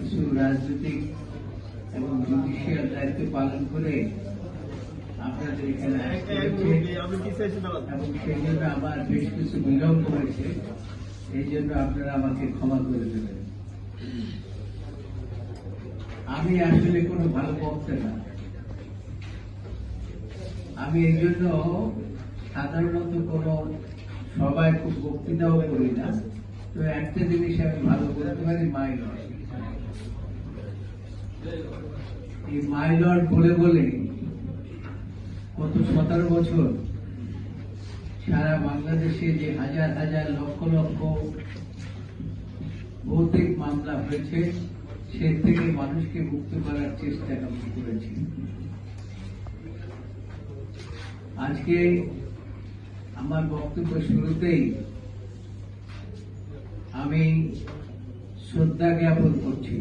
কিছু রাজনৈতিক এবং জুডিশিয়াল দায়িত্ব পালন করে আপনাদের এখানে এবং সেই জন্য আমার বেশ কিছু বিলম্ব হয়েছে। এই জন্য আপনারা আমাকে ক্ষমা করে দেবেন। আমি আসলে কোনো ভালো বক্তা না। আমি এই জন্য সাধারণত কোনো সবাই খুব বক্তৃতাও করি না। তো একটা জিনিস আমি ভালো করতে পারি, মাই লর্ড। এই মাই লর্ড বলে বলে গত 17 বছর সারা বাংলাদেশে যে হাজার হাজার লক্ষ লক্ষ ভৌতিক মামলা হয়েছে, সে থেকে মানুষকে মুক্ত করার চেষ্টা আমি করেছি। আজকে আমার বক্তব্য শুরুতেই আমি শ্রদ্ধা জ্ঞাপন করছি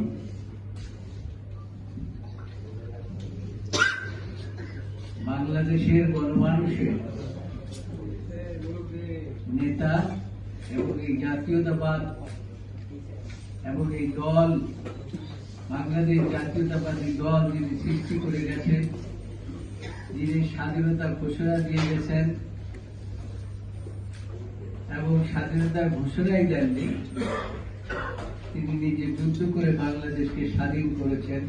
বাংলাদেশের গণমানুষের নেতা এবং এই জাতীয়তাবাদ এবং এই দল, বাংলাদেশ জাতীয়তাবাদী দল যিনি সৃষ্টি করে গেছেন, যিনি স্বাধীনতার ঘোষণা দিয়ে গেছেন এবং স্বাধীনতার ঘোষণাই দেননি, তিনি নিজে যুদ্ধ করে বাংলাদেশকে স্বাধীন করেছেন।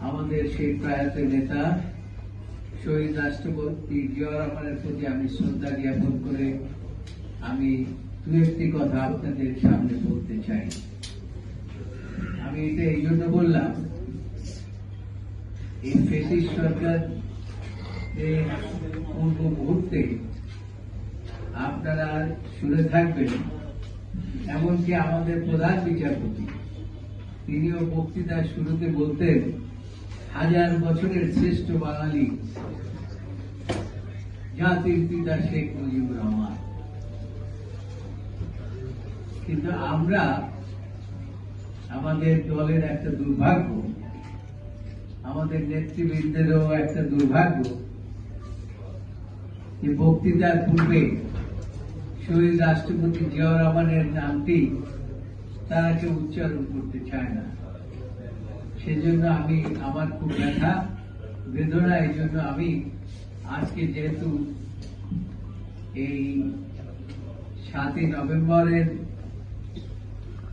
আমাদের সেই প্রয়াত নেতা শহীদ রাষ্ট্রপতি জিয়াউর রহমানের প্রতি আমি শ্রদ্ধা জ্ঞাপন করে আমি দু একটি কথা আপনাদের সামনে বলতে চাই। আমি এটা এই জন্য বললাম, এই ফ্যাসিস্ট সরকার পূর্ব মুহূর্তে আপনারা শুনে থাকবেন, এমনকি আমাদের প্রধান বিচারপতি তিনিও বক্তৃতার শুরুতে বলতেন, 1000 বছরের শ্রেষ্ঠ বাঙালি জাতির পিতা শেখ মুজিবুর রহমান। কিন্তু আমরা, আমাদের দলের একটা দুর্ভাগ্য, আমাদের নেতৃবৃন্দেরও একটা দুর্ভাগ্য, যে বক্তৃতার পূর্বে শহীদ রাষ্ট্রপতি জিয়াউর রহমানের নামটি তারা কেউ উচ্চারণ করতে চায় না। সেজন্য আমি, আমার খুব ব্যথা বেদনা, এই জন্য আমি আজকে যেহেতু এই 7ই নভেম্বরের